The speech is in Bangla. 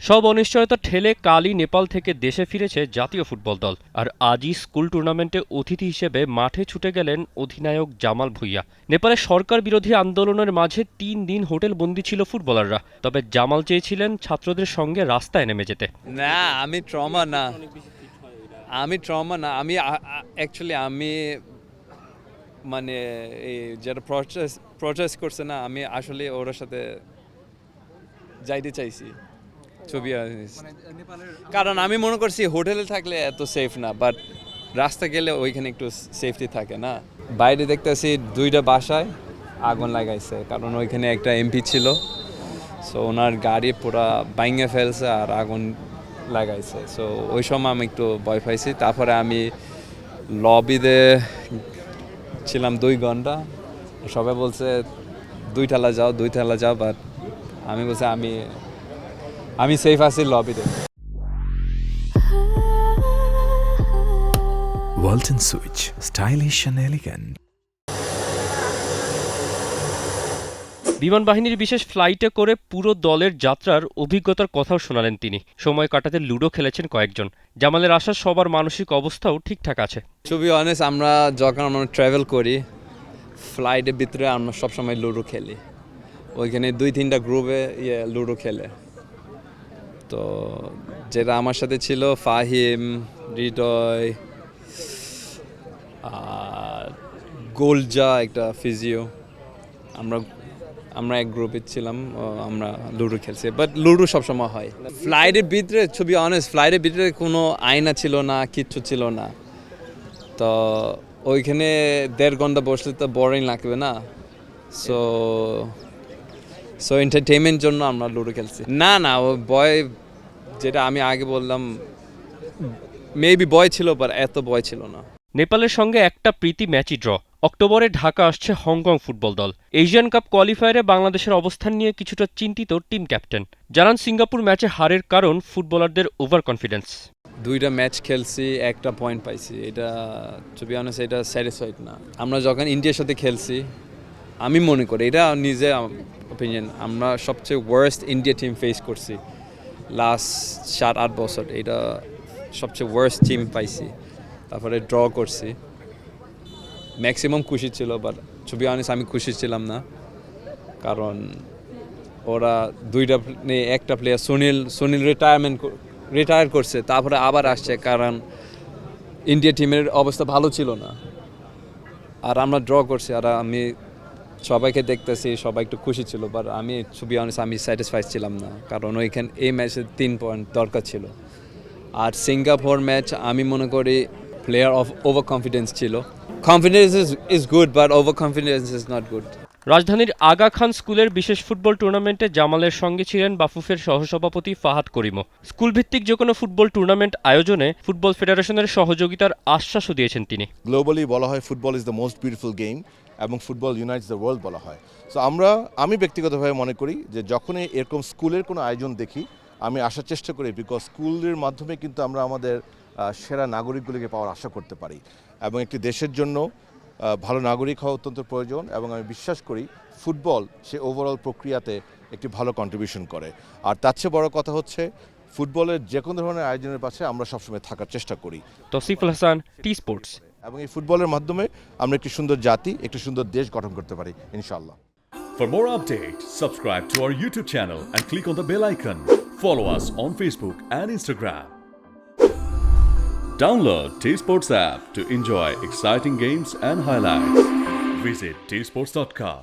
সব অনিশ্চয়তা ঠেলে কালই নেপাল থেকে দেশে ফিরেছে জাতীয় ফুটবল দল। আর আজই স্কুল টুর্নামেন্টে অতিথি হিসেবে মাঠে ছুটে গেলেন অধিনায়ক জামাল ভুঁইয়া। নেপালের সরকার বিরোধী আন্দোলনের মাঝে ৩ দিন হোটেল বন্দী ছিল ফুটবলাররা। তবে জামাল চেয়েছিলেন ছাত্রদের সঙ্গে রাস্তায় নেমে যেতে। না, আমি ট্রমা না, আমি অ্যাকচুয়ালি আমি মানে এই যারা প্রটেস্ট করছে না, আমি আসলে ওর সাথে যাইতে চাইছি ছবি, কারণ আমি মনে করছি হোটেলে থাকলে এত সেফ না, বাট রাস্তা গেলে ওইখানে একটু সেফটি থাকে না। বাইরে দেখতেছি 2টা বাসায় আগুন লাগাইছে, কারণ ওইখানে একটা এমপি ছিল, সো ওনার গাড়ি পুরা ভাঙে ফেলছে আর আগুন লাগাইছে। সো ওই সময় আমি একটু ভয় পাইছি। তারপরে আমি লবিতে ছিলাম 2 ঘন্টা, সবাই বলছে 2 ঠালা যাও, বাট আমি বলছি আমি সেফ আছি লবিতে। Walton Switch, stylish and elegant. বিমান বাহিনীর বিশেষ ফ্লাইটে করে পুরো দলের যাত্রার অভিজ্ঞতার কথাও শোনালেন তিনি। সময় কাটাতে লুডো খেলেছেন কয়েকজন। জামালের আশা সবার মানসিক অবস্থাও ঠিকঠাক আছে। টু বি অনেস্ট, আমরা যখন ট্রাভেল করি ফ্লাইটের ভিতরে আমরা সবসময় লুডো খেলি। ওইখানে 2-3টা গ্রুপে লুডো খেলে। তো যেটা আমার সাথে ছিল ফাহিম, হৃদয়, গোলজা, একটা ফিজিও, আমরা এক গ্রুপে ছিলাম, আমরা লুডো খেলছি। বাট লুডো সবসময় হয় ফ্লাইটের ভিতরে। টু বি অনেস্ট, ফ্লাইটের ভিতরে কোনো আয়না ছিল না, কিচ্ছু ছিল না। তো ওইখানে 1.5 ঘন্টা বসলে তো বোরিং লাগবে না। সো এন্টারটেইনমেন্ট জন্য আমরা লুডো খেলছি। না, ও ভয়, যেটা আমি আগে বললাম, মেবি ভয় ছিল, বাট এত ভয় ছিল না। নেপালের সঙ্গে একটা প্রীতি ম্যাচই ড্র। অক্টোবরে ঢাকা আসছে হংকং ফুটবল দল। এশিয়ান কাপ কোয়ালিফায়ারে বাংলাদেশের অবস্থান নিয়ে কিছুটা চিন্তিত টিম ক্যাপ্টেন। জানান সিঙ্গাপুর ম্যাচে হারের কারণ ফুটবলারদের ওভার কনফিডেন্স। 2টা ম্যাচ খেলছি, একটা পয়েন্ট পাইছি, এটা টু বি অনেস্ট এটা স্যাটিসফাইড না। আমরা যখন ইন্ডিয়ার সাথে খেলছি, আমি মনে করি, এটা নিজে অপিনিয়ন, আমরা সবচেয়ে ওয়ার্স্ট ইন্ডিয়া টিম ফেস করছি লাস্ট 7-8 বছর। এটা সবচেয়ে ওয়ার্স্ট টিম পাইছি। তারপরে ড্র করছি, ম্যাক্সিমাম খুশি ছিল, বাট টু বি অনেস্ট আমি খুশি ছিলাম না, কারণ ওরা একটা প্লেয়ার সুনীল রিটায়ার করছে, তারপরে আবার আসছে, কারণ ইন্ডিয়া টিমের অবস্থা ভালো ছিল না। আর আমরা ড্র করছি, আর আমি সবাইকে দেখতেছি, সবাই একটু খুশি ছিল, বাট আমি টু বি অনেস্ট আমি স্যাটিসফাইড ছিলাম না, কারণ এই ম্যাচে 3 পয়েন্ট দরকার ছিল। আর সিঙ্গাপুর ম্যাচ আমি মনে করি প্লেয়ার অফ ওভার কনফিডেন্স ছিল। Confidence is good, but over confidence is not good. রাজধানীর আগা খান স্কুলের বিশেষ ফুটবল টুর্নামেন্টে জামালের সঙ্গে ছিলেন বাফুফের সহসভাপতি ফাহাদ করিমও। স্কুলভিত্তিক যে কোনো ফুটবল টুর্নামেন্ট আয়োজনে ফুটবল ফেডারেশনের সহযোগিতার আশ্বাসও দিয়েছেন তিনি। গ্লোবালি বলা হয় football is the most beautiful game, এবং ফুটবল ইউনাইটস দ্য ওয়ার্ল্ড বলা হয়। সো আমি ব্যক্তিগতভাবে মনে করি যে যখনই এরকম স্কুলের কোনো আয়োজন দেখি, আমি আসার চেষ্টা করি, বিকজ স্কুলের মাধ্যমে কিন্তু আমরা আমাদের সেরা নাগরিকগুলিকে পাওয়ার আশা করতে পারি, এবং একটি দেশের জন্য ভালো নাগরিক হওয়া অত্যন্ত প্রয়োজন। এবং আমি বিশ্বাস করি ফুটবল সে ওভারঅল প্রক্রিয়াতে একটি ভালো কন্ট্রিবিউশন করে। আর তার চেয়ে বড় কথা হচ্ছে ফুটবলের যে কোনো ধরনের আয়োজনের পাশে আমরা সবসময় থাকার চেষ্টা করি। তৌসিফুল হাসান, টি স্পোর্টস। এবং এই ফুটবলের মাধ্যমে আমরা একটি সুন্দর জাতি, একটি সুন্দর দেশ গঠন করতে পারি ইনশাআল্লাহ। For more updates, subscribe to our YouTube channel and click on the bell icon. Follow us on Facebook and Instagram. Download T Sports app to enjoy exciting games and highlights. Visit tsports.com.